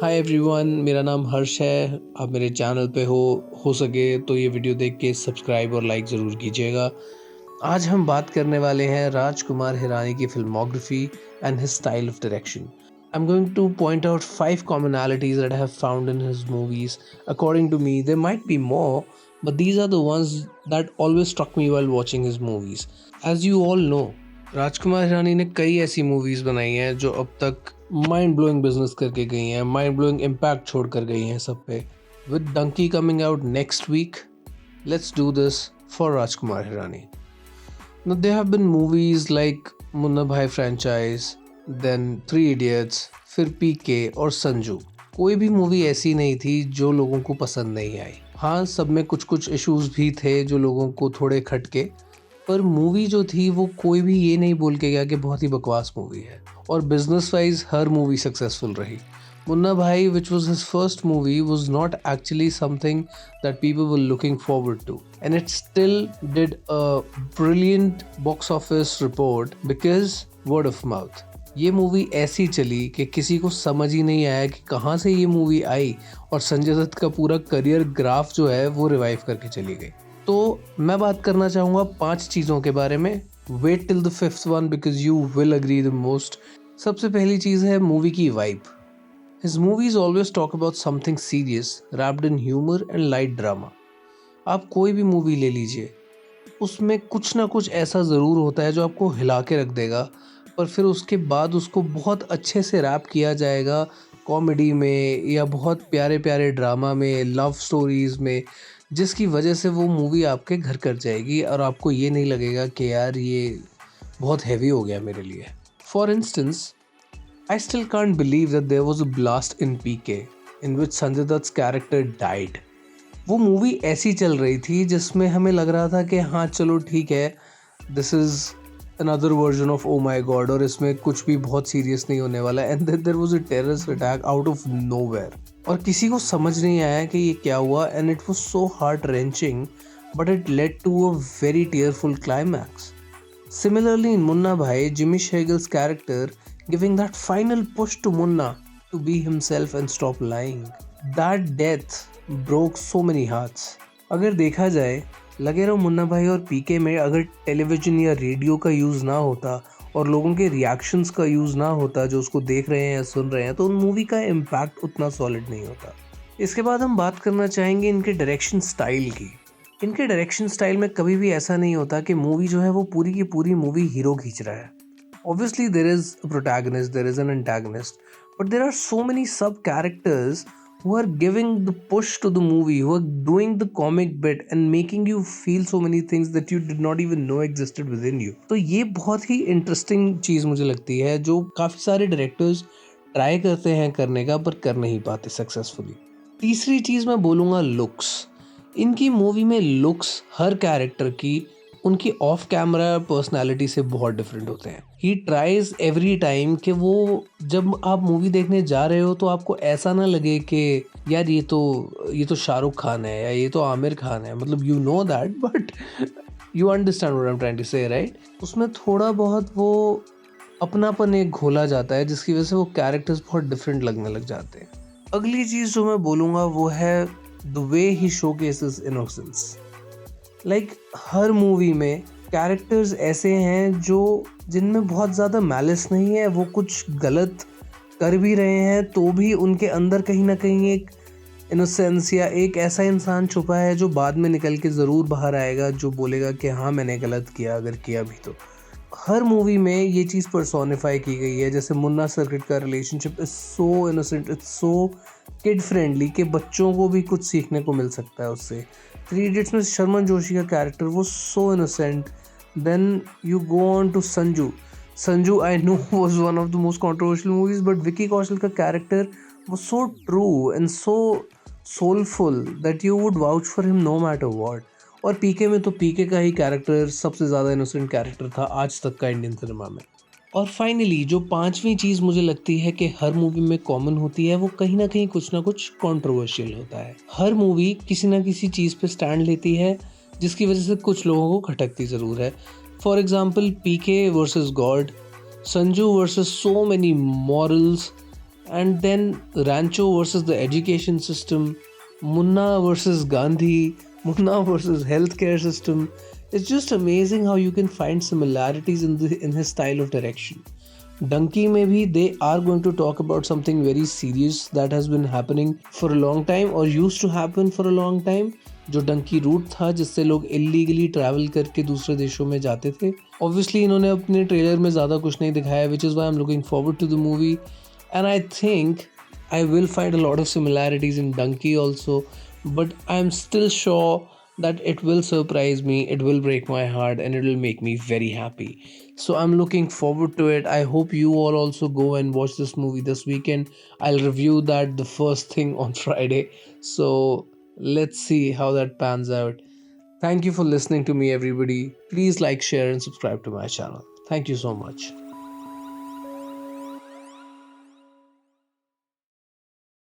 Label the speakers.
Speaker 1: Hi everyone, मेरा नाम हर्ष है। आप मेरे चैनल पे हो सके तो ये वीडियो देख के सब्सक्राइब और लाइक ज़रूर कीजिएगा। आज हम बात करने वाले हैं राजकुमार हिरानी की filmography and his style of direction. I am going two point out 5 commonalities that I have found in his movies. According to me, there might be more, but these are the ones that always struck me while watching his movies. As you all know, Rajkumar Hirani ने कई ऐसी movies बनाई हैं जो अब तक mind blowing business करके गई हैं, माइंड ब्लोइंग इम्पैक्ट छोड़ कर गई हैं सब पे। With Dunki coming out next week, let's do this for Rajkumar Hirani. Now there have been movies like Munna Bhai franchise, then three idiots, फिर पीके और संजू। कोई भी मूवी ऐसी नहीं थी जो लोगों को पसंद नहीं आई। हाँ, सब में कुछ कुछ इश्यूज भी थे जो लोगों को थोड़े खटके, पर मूवी जो थी वो कोई भी ये नहीं बोल के गया कि बहुत ही बकवास मूवी है। और बिजनेस वाइज हर मूवी सक्सेसफुल रही। मुन्ना भाई, which was his first movie, was not actually something that people were looking forward to, and it still did a brilliant box office report because word of mouth. ये movie ऐसी चली कि किसी को समझ ही नहीं आया कि कहाँ से ये मूवी आई, और संजय दत्त का पूरा करियर ग्राफ जो है वो रिवाइव करके चली गई। तो मैं बात करना चाहूँगा 5 चीज़ों के बारे में। Wait till the 5th one because you will agree the most. सबसे पहली चीज़ है मूवी की vibe. His movies always talk about something serious, wrapped in humor and light drama. आप कोई भी मूवी ले लीजिए, उसमें कुछ ना कुछ ऐसा ज़रूर होता है जो आपको हिला के रख देगा, पर फिर उसके बाद उसको बहुत अच्छे से रैप किया जाएगा कॉमेडी में या बहुत प्यारे प्यारे ड्रामा में, लव स्टोरीज़ में, जिसकी वजह से वो मूवी आपके घर कर जाएगी और आपको ये नहीं लगेगा कि यार ये बहुत हैवी हो गया मेरे लिए। For instance, I still can't believe that there was a blast in PK in which Sanjay Dutt's character died. वो मूवी ऐसी चल रही थी जिसमें हमें लग रहा था कि हाँ चलो ठीक है, this is another version of Oh My God, और इसमें कुछ भी बहुत सीरियस नहीं होने वाला है। And then there was a terrorist attack out of nowhere, और किसी को समझ नहीं आया कि ये क्या हुआ, and it was so heart wrenching, but it led to a very tearful climax. Similarly in Munna Bhai, Jimmy Shegal's character giving that final push to Munna to be himself and stop lying. That death broke so many hearts. अगर देखा जाए, लगे रहो मुन्ना भाई और पीके में अगर television या रेडियो का यूज़ ना होता और लोगों के रिएक्शंस का यूज़ ना होता जो उसको देख रहे हैं या सुन रहे हैं, तो उन मूवी का इम्पैक्ट उतना सॉलिड नहीं होता। इसके बाद हम बात करना चाहेंगे इनके डायरेक्शन स्टाइल की। इनके डायरेक्शन स्टाइल में कभी भी ऐसा नहीं होता कि मूवी जो है वो पूरी की पूरी मूवी हीरो खींच रहा है। Obviously there is a protagonist, there is an antagonist, but there are so many sub characters who are giving the push to the movie, who are doing the comic bit and making you feel so many things that you did not even know existed within you. तो ये बहुत ही interesting चीज़ मुझे लगती है जो काफ़ी सारे directors try करते हैं करने का, पर कर नहीं पाते सक्सेसफुली। तीसरी चीज़ मैं बोलूँगा लुक्स। इनकी मूवी में लुक्स हर कैरेक्टर की उनकी ऑफ कैमरा पर्सनालिटी से बहुत डिफरेंट होते हैं। ही ट्राइज एवरी टाइम कि वो जब आप मूवी देखने जा रहे हो तो आपको ऐसा ना लगे कि यार ये तो शाहरुख खान है या ये तो आमिर खान है, मतलब you know that, but you understand what I am trying to say, right. उसमें थोड़ा बहुत वो अपनापन एक घोला जाता है जिसकी वजह से वो कैरेक्टर्स बहुत डिफरेंट लगने लग जाते हैं। अगली चीज़ जो मैं बोलूँगा वो है the way he showcases innocence. Like her movie में कैरेक्टर्स ऐसे हैं जो जिनमें बहुत ज़्यादा मैलिस नहीं है, वो कुछ गलत कर भी रहे हैं तो भी उनके अंदर कहीं ना कहीं एक इनोसेंस या एक ऐसा इंसान छुपा है जो बाद में निकल के ज़रूर बाहर आएगा, जो बोलेगा कि हाँ मैंने गलत किया, अगर किया भी तो। हर मूवी में ये चीज़ पर्सोनिफाई की गई है। जैसे मुन्ना सर्किट का relationship is so innocent, it's so kid friendly कि बच्चों को भी कुछ सीखने को मिल सकता है उससे। थ्री इडियट्स में शर्मन जोशी का कैरेक्टर वो so innocent. Then you go on to Sanju I know was one of the most controversial movies, but Vicky Kaushal का कैरेक्टर वो so true and so soulful that you would vouch for him no matter what. और पीके में तो पीके का ही character सबसे ज़्यादा innocent character था आज तक का इंडियन सिनेमा में। और फाइनली जो 5वीं चीज़ मुझे लगती है कि हर मूवी में कॉमन होती है, वो कहीं ना कहीं कुछ ना कुछ कंट्रोवर्शियल होता है। हर मूवी किसी ना किसी चीज़ पे स्टैंड लेती है जिसकी वजह से कुछ लोगों को खटकती ज़रूर है। For example PK versus God, Sanju versus so many morals And then Rancho versus the education system, Munna versus Gandhi, Munna versus healthcare system. It's just amazing how you can find similarities in his style of direction. Donkey maybe they are going to talk about something very serious that has been happening for a long time or used to happen for a long time. जो Dunki root था जिससे लोग illegally travel करके दूसरे देशों में जाते थे. ऑब्वियसली इन्होंने अपने ट्रेलर में ज़्यादा कुछ नहीं दिखाया, which is why I am looking forward to the movie. And I think I will find a lot of similarities in Donkey also, but I'm still sure that it will surprise me, it will break my heart, and it will make me very happy. So I'm looking forward to it. I hope you all also go and watch this movie this weekend. I'll review that the first thing on Friday. So let's see how that pans out. Thank you for listening to me, everybody. Please like, share, and subscribe to my channel. Thank you so much.